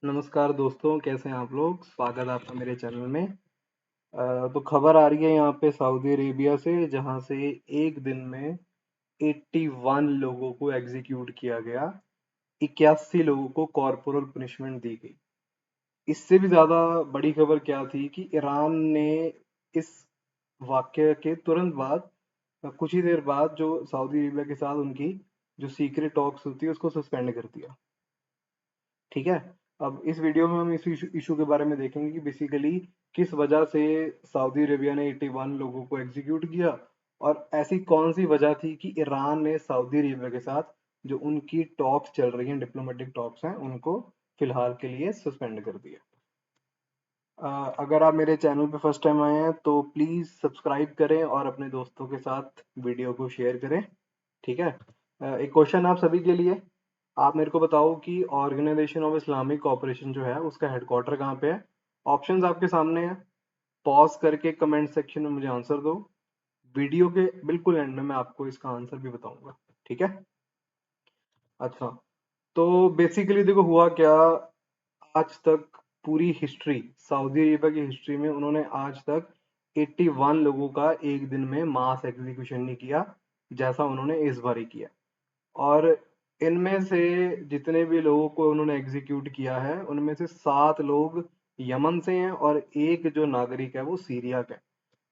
नमस्कार दोस्तों, कैसे हैं आप लोग? स्वागत है आपका मेरे चैनल में। तो खबर आ रही है यहाँ पे सऊदी अरेबिया से, जहाँ से एक दिन में 81 लोगों को एग्जीक्यूट किया गया। 81 लोगों को कॉर्पोरल पनिशमेंट दी गई। इससे भी ज्यादा बड़ी खबर क्या थी कि ईरान ने इस वाकये के तुरंत बाद, कुछ ही देर बाद, जो सऊदी अरेबिया के साथ उनकी जो सीक्रेट टॉक्स होती है उसको सस्पेंड कर दिया। ठीक है। अब इस वीडियो में हम इस इशू के बारे में देखेंगे कि बेसिकली किस वजह से सऊदी अरेबिया ने 81 लोगों को एग्जीक्यूट किया, और ऐसी कौन सी वजह थी कि ईरान ने सऊदी अरेबिया के साथ जो उनकी टॉक्स चल रही हैं, डिप्लोमेटिक टॉक्स हैं, उनको फिलहाल के लिए सस्पेंड कर दिया। अगर आप मेरे चैनल पे फर्स्ट टाइम आए हैं तो प्लीज़ सब्सक्राइब करें और अपने दोस्तों के साथ वीडियो को शेयर करें। ठीक है। एक क्वेश्चन आप सभी के लिए। आप मेरे को बताओ कि ऑर्गेनाइजेशन ऑफ इस्लामिक कोऑपरेशन जो है उसका हेडक्वार्टर कहाँ पे है? ऑप्शंस आपके सामने हैं। पॉज करके कमेंट सेक्शन में मुझे आंसर दो। वीडियो के बिल्कुल एंड में मैं आपको इसका आंसर भी बताऊंगा। ठीक है। अच्छा, तो बेसिकली देखो हुआ क्या। आज तक पूरी हिस्ट्री, सऊदी अरेबिया की हिस्ट्री में उन्होंने आज तक 81 लोगों का एक दिन में मास एग्जीक्यूशन नहीं किया, जैसा उन्होंने इस बार ही किया। और इनमें से जितने भी लोगों को उन्होंने एग्जीक्यूट किया है, उनमें से 7 लोग यमन से हैं और एक जो नागरिक है वो सीरिया का है।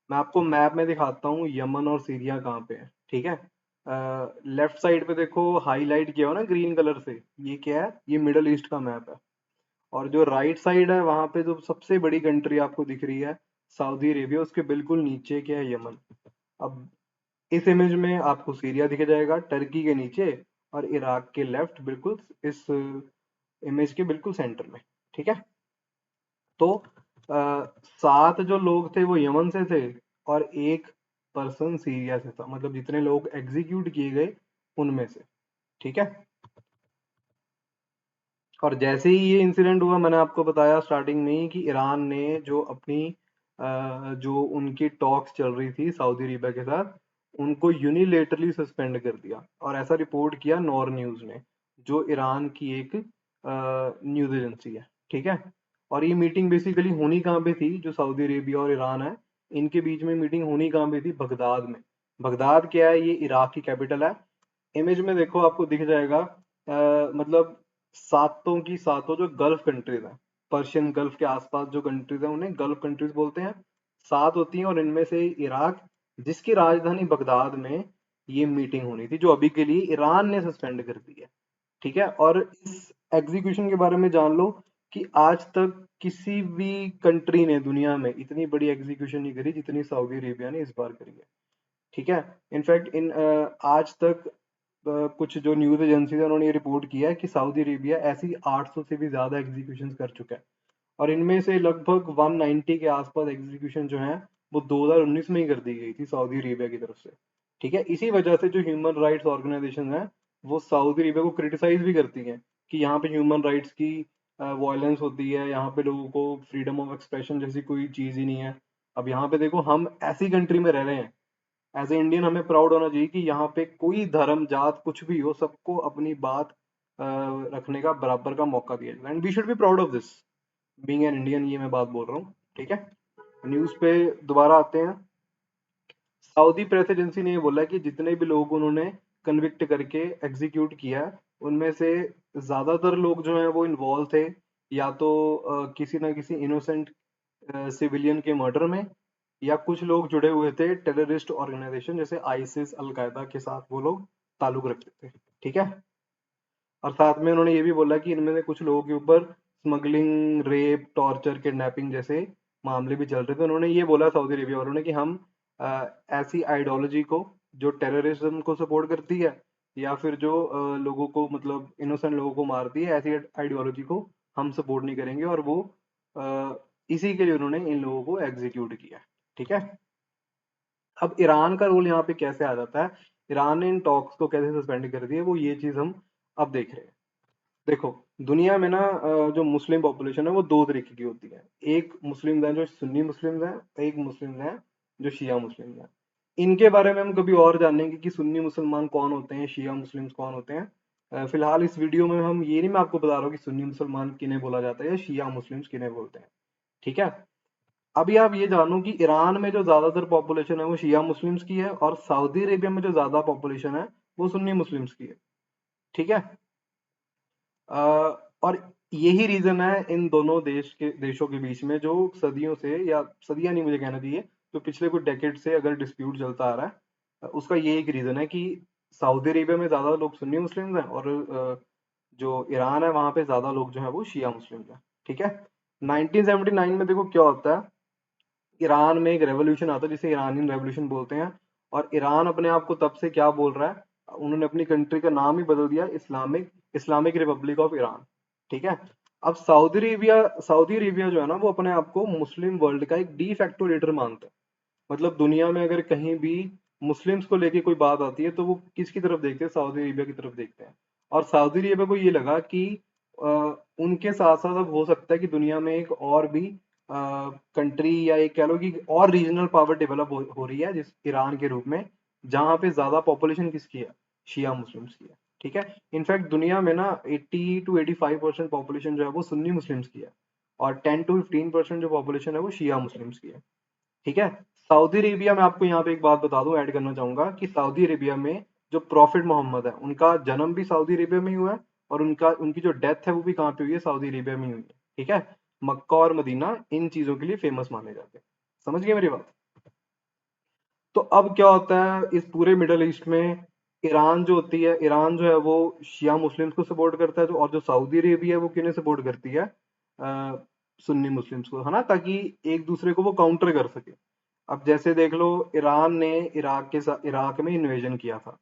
मैं आपको मैप में दिखाता हूँ यमन और सीरिया कहाँ पे है। ठीक है। लेफ्ट साइड पे देखो, हाईलाइट किया हो ना ग्रीन कलर से, ये क्या है? ये मिडल ईस्ट का मैप है। और जो राइट साइड है वहां पे जो सबसे बड़ी कंट्री आपको दिख रही है, सऊदी अरेबिया, उसके बिल्कुल नीचे क्या है? यमन। अब इस इमेज में आपको सीरिया दिख जाएगा टर्की के नीचे, और इराक के लेफ्ट, बिल्कुल इस इमेज के बिल्कुल सेंटर में। ठीक है। तो 7 जो लोग थे वो यमन से थे, और एक पर्सन सीरिया से था, मतलब जितने लोग एग्जीक्यूट किए गए उनमें से। ठीक है। और जैसे ही ये इंसिडेंट हुआ, मैंने आपको बताया स्टार्टिंग में ही कि ईरान ने जो अपनी जो उनकी टॉक्स चल रही थी सऊदी अरेबिया के साथ, उनको यूनिलेटरली सस्पेंड कर दिया। और ऐसा रिपोर्ट किया नॉर न्यूज ने, जो ईरान की एक न्यूज एजेंसी है। ठीक है। और ये मीटिंग बेसिकली होनी कहाँ पे थी? जो सऊदी अरेबिया और ईरान है, इनके बीच में मीटिंग होनी कहाँ पे थी? बगदाद में। बगदाद क्या है? ये इराक की कैपिटल है। इमेज में देखो आपको दिख जाएगा, मतलब सातों की सातों जो गल्फ कंट्रीज हैं, पर्शियन गल्फ के आसपास जो कंट्रीज हैं उन्हें गल्फ कंट्रीज बोलते हैं। 7 होती हैं, और इनमें से इराक, जिसकी राजधानी बगदाद में ये मीटिंग होनी थी, जो अभी के लिए ईरान ने सस्पेंड कर दी है। ठीक है। और इस एग्जीक्यूशन के बारे में जान लो कि आज तक किसी भी कंट्री ने दुनिया में इतनी बड़ी एग्जीक्यूशन नहीं करी जितनी सऊदी अरेबिया ने इस बार करी है। ठीक है। इनफैक्ट आज तक कुछ जो न्यूज एजेंसी है उन्होंने ये रिपोर्ट किया है कि सऊदी अरेबिया ऐसी 800 से भी ज्यादा एग्जीक्यूशन कर चुका है। और इनमें से लगभग 190 के आसपास एग्जीक्यूशन जो है वो 2019 में ही कर दी गई थी सऊदी अरेबिया की तरफ से। ठीक है। इसी वजह से जो ह्यूमन राइट्स ऑर्गेनाइजेशन है वो सऊदी अरेबिया को क्रिटिसाइज भी करती हैं कि यहाँ पे ह्यूमन राइट्स की वायलेंस होती है, यहाँ पे लोगों को फ्रीडम ऑफ एक्सप्रेशन जैसी कोई चीज ही नहीं है। अब यहाँ पे देखो, हम ऐसी कंट्री में रह रहे हैं, एज ए इंडियन हमें प्राउड होना चाहिए कि यहाँ पे कोई धर्म जात कुछ भी हो, सबको अपनी बात रखने का बराबर का मौका दिया जाए, and we should be proud of this, being an Indian. ये मैं बात बोल रहा हूँ। ठीक है। न्यूज पे दोबारा आते हैं। सऊदी प्रेस एजेंसी ने ये बोला कि जितने भी लोग उन्होंने कन्विक्ट करके एग्जीक्यूट किया, उनमें से ज्यादातर लोग जो हैं वो इन्वॉल्व थे, या तो किसी ना किसी इनोसेंट सिविलियन के मर्डर में, या कुछ लोग जुड़े हुए थे टेररिस्ट ऑर्गेनाइजेशन जैसे आईसिस, अलकायदा के साथ वो लोग ताल्लुक रखते थे। ठीक है। और साथ में उन्होंने ये भी बोला कि इनमें से कुछ लोगों के ऊपर स्मगलिंग, रेप, टॉर्चर, किडनैपिंग जैसे मामले भी चल रहे थे। उन्होंने ये बोला सऊदी अरेबिया वालों ने कि हम ऐसी आइडियोलॉजी को जो टेररिज्म को सपोर्ट करती है, या फिर जो लोगों को, मतलब इनोसेंट लोगों को मारती है, ऐसी आइडियोलॉजी को हम सपोर्ट नहीं करेंगे। और वो अ, इसी के लिए उन्होंने इन लोगों को एग्जीक्यूट किया। ठीक है। अब ईरान का रोल यहाँ पे कैसे आ जाता है, ईरान ने इन टॉक्स को कैसे सस्पेंड कर दिया, वो ये चीज हम अब देख रहे हैं। देखो, दुनिया में ना जो मुस्लिम पॉपुलेशन है वो दो तरीके की होती है। एक मुस्लिम है जो सुन्नी मुस्लिम है, एक मुस्लिम है जो शिया मुस्लिम है। इनके बारे में हम कभी और जानेंगे कि सुन्नी मुसलमान कौन होते हैं, शिया मुस्लिम्स कौन होते हैं। फिलहाल इस वीडियो में हम ये नहीं, मैं आपको बता रहा हूँ कि सुन्नी मुसलमान किन्हें बोला जाता है या शिया मुस्लिम्स किन्हें बोलते हैं। ठीक है, अभी आप ये जानो कि ईरान में जो ज्यादातर पॉपुलेशन है वो शिया मुस्लिम्स की है, और सऊदी अरेबिया में जो ज्यादा पॉपुलेशन है वो सुन्नी मुस्लिम्स की है। ठीक है, अ, और यही रीजन है इन दोनों देशों के बीच में जो सदियों से, या सदियां नहीं मुझे कहना चाहिए, तो पिछले कुछ डेकेड से अगर डिस्प्यूट चलता आ रहा है, उसका ये एक रीजन है कि सऊदी अरेबिया में ज्यादा लोग सुन्नी मुस्लिम्स हैं, और जो ईरान है वहां पे ज्यादा लोग जो है वो शिया मुस्लिम्स हैं। ठीक है, 1979 में देखो क्या होता है, ईरान में एक रेवोल्यूशन आता है जिसे ईरानियन रेवोल्यूशन बोलते हैं, और ईरान अपने आप को तब से क्या बोल रहा है, उन्होंने अपनी कंट्री का नाम ही बदल दिया, Islamic Islamic Republic of Iran. ठीक है, अब सऊदी अरेबिया जो है ना वो अपने आप को मुस्लिम वर्ल्ड का एक डी फैक्टो लीडर मानता है। मतलब दुनिया में अगर कहीं भी मुस्लिम्स को लेके कोई बात आती है तो वो किसकी तरफ देखते हैं, सऊदी अरेबिया की तरफ देखते हैं। और सऊदी अरेबिया को ये लगा कि अ, उनके साथ साथ अब हो सकता है कि दुनिया में एक और भी कंट्री, या एक कह लो कि और रीजनल पावर डेवलप हो रही है जिस ईरान के रूप में, जहां पे ज्यादा पॉपुलेशन किसकी है, शिया मुस्लिम्स की है। ठीक है, इनफैक्ट दुनिया में ना 80 to 85% पॉपुलेशन जो है वो सुन्नी मुस्लिम्स की है, और 10 to 15% जो पॉपुलेशन है वो शिया मुस्लिम्स की है। ठीक है, सऊदी अरेबिया में आपको यहाँ पे एक बात बता दूं, ऐड करना चाहूंगा कि सऊदी अरेबिया में जो प्रॉफिट मोहम्मद है उनका जन्म भी सऊदी अरेबिया में ही हुआ है, और उनकी जो डेथ है वो भी कहाँ पे हुई है, सऊदी अरेबिया में ही हुई है। ठीक है, मक्का और मदीना इन चीजों के लिए फेमस माने जाते हैं। समझ गए मेरी बात? तो अब क्या होता है इस पूरे मिडल ईस्ट में, ईरान जो होती है, ईरान जो है वो शिया मुस्लिम्स को सपोर्ट करता है, और जो सऊदी अरेबिया है वो किन्हें सपोर्ट करती है, सुन्नी मुस्लिम्स को, है ना, ताकि एक दूसरे को वो काउंटर कर सके। अब जैसे देख लो, ईरान ने इराक में इन्वेजन किया था।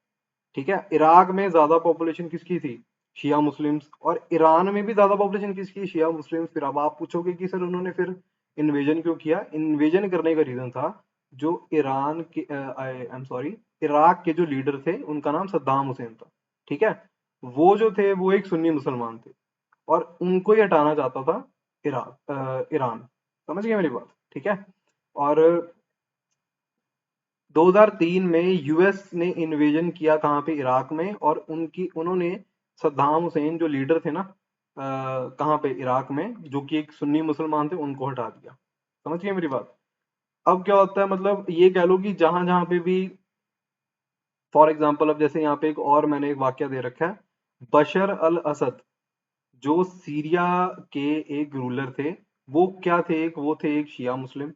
ठीक है, इराक में ज्यादा पॉपुलेशन किसकी थी, शिया मुस्लिम्स, और ईरान में भी ज्यादा पॉपुलेशन किसकी, शिया मुस्लिम्स। फिर अब आप पूछोगे कि सर उन्होंने फिर इन्वेजन क्यों किया, इन्वेजन करने का रीजन था, जो ईरान के आई एम सॉरी इराक के जो लीडर थे उनका नाम सद्दाम हुसैन था। ठीक है, वो जो थे वो एक सुन्नी मुसलमान थे, और उनको ही हटाना चाहता था ईरान। समझ गए मेरी बात? ठीक है, और 2003 में यूएस ने इन्वेजन किया कहाँ पे, इराक में, और उन्होंने सद्दाम हुसैन जो लीडर थे ना, कहाँ पे, इराक में, जो कि एक सुन्नी मुसलमान थे, उनको हटा दिया। समझ गए मेरी बात? अब क्या होता है, मतलब ये कह लो कि जहां जहां पे भी, फॉर एग्जांपल अब जैसे यहाँ पे एक और मैंने एक वाक्य दे रखा है, बशर अल असद जो सीरिया के एक रूलर थे, वो क्या थे, वो थे एक शिया मुस्लिम।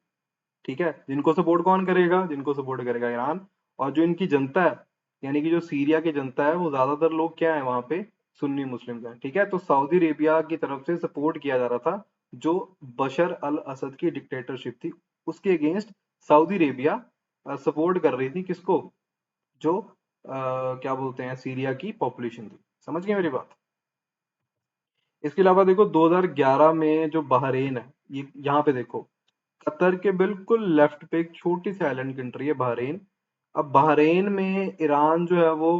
ठीक है, जिनको सपोर्ट कौन करेगा, जिनको सपोर्ट करेगा ईरान। और जो इनकी जनता है, यानी कि जो सीरिया की जनता है, वो ज्यादातर लोग क्या है वहां पे, सुन्नी मुस्लिम हैं। ठीक है, तो सऊदी अरेबिया की तरफ से सपोर्ट किया जा रहा था जो बशर अल असद की डिक्टेटरशिप थी, उसके अगेंस्ट सऊदी अरेबिया सपोर्ट कर रही थी किसको, जो क्या बोलते हैं, सीरिया की पॉपुलेशन थी। समझ गए मेरी बात? इसके अलावा देखो 2011 में जो बहरेन है, ये यहाँ पे देखो, कतर के बिल्कुल लेफ्ट पे एक छोटी सी आइलैंड कंट्री है बहरेन। अब बहरेन में ईरान जो है वो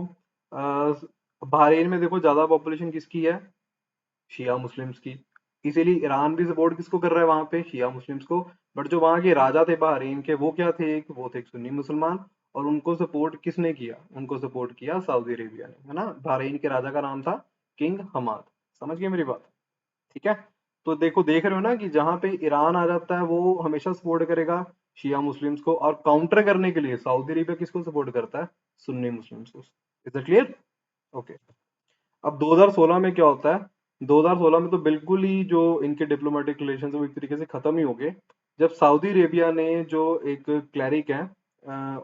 अ, बहरेन में देखो ज्यादा पॉपुलेशन किसकी है, शिया मुस्लिम्स की। इसीलिए ईरान भी सपोर्ट किसको कर रहा है वहां पे, शिया मुस्लिम्स को। बट जो वहां के राजा थे बहरीन के, वो क्या थे, वो थे एक सुन्नी मुसलमान, और उनको सपोर्ट किसने किया, उनको सपोर्ट किया सऊदी अरेबिया ने, है ना। बहरीन के राजा का नाम था किंग हमाद। समझ गए मेरी बात? ठीक है, तो देखो, देख रहे हो ना कि जहां पे ईरान आ जाता है वो हमेशा सपोर्ट करेगा शिया मुस्लिम्स को, और काउंटर करने के लिए सऊदी अरेबिया किसको सपोर्ट करता है, सुन्नी मुस्लिम्स को। Is it clear? ओके। अब 2016 में क्या होता है, 2016 में तो बिल्कुल ही जो इनके डिप्लोमेटिक रिलेशन है वो एक तरीके से खत्म ही हो गए, जब सऊदी अरेबिया ने जो एक क्लैरिक है,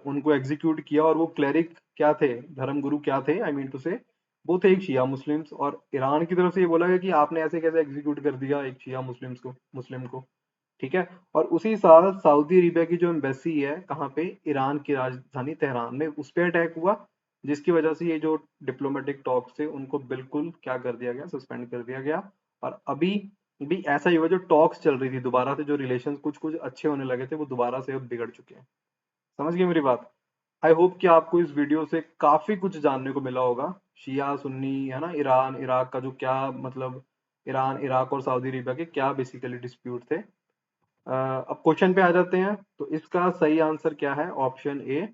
उनको एग्जीक्यूट किया। और वो क्लैरिक क्या थे, धर्मगुरु क्या थे, आई मीन टू से, वो थे एक शिया मुस्लिम्स। और ईरान की तरफ से ये बोला गया कि आपने ऐसे कैसे एग्जीक्यूट कर दिया एक शिया मुस्लिम को। ठीक है, और उसी साल सऊदी अरेबिया की जो एम्बेसी है कहाँ पे, ईरान की राजधानी तेहरान में, उस पर अटैक हुआ, जिसकी वजह से ये जो डिप्लोमेटिक टॉक्स थे उनको बिल्कुल क्या कर दिया गया, सस्पेंड कर दिया गया। और अभी भी ऐसा ही हुआ, जो टॉक्स चल रही थी दोबारा से, जो रिलेशन कुछ कुछ अच्छे होने लगे थे, वो दोबारा से अब बिगड़ चुके हैं। समझ गए मेरी बात? आई होप कि आपको इस वीडियो से काफी कुछ जानने को मिला होगा, शिया सुन्नी, है ना, ईरान इराक का जो क्या मतलब, ईरान इराक और सऊदी अरेबिया के क्या बेसिकली डिस्प्यूट थे। अब क्वेश्चन पे आ जाते हैं, तो इसका सही आंसर क्या है, ऑप्शन ए,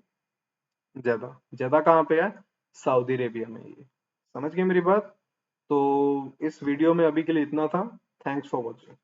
जदा। जदा कहाँ पे है, सऊदी अरेबिया में, ये समझ गए मेरी बात? तो इस वीडियो में अभी के लिए इतना था। Thanks for watching.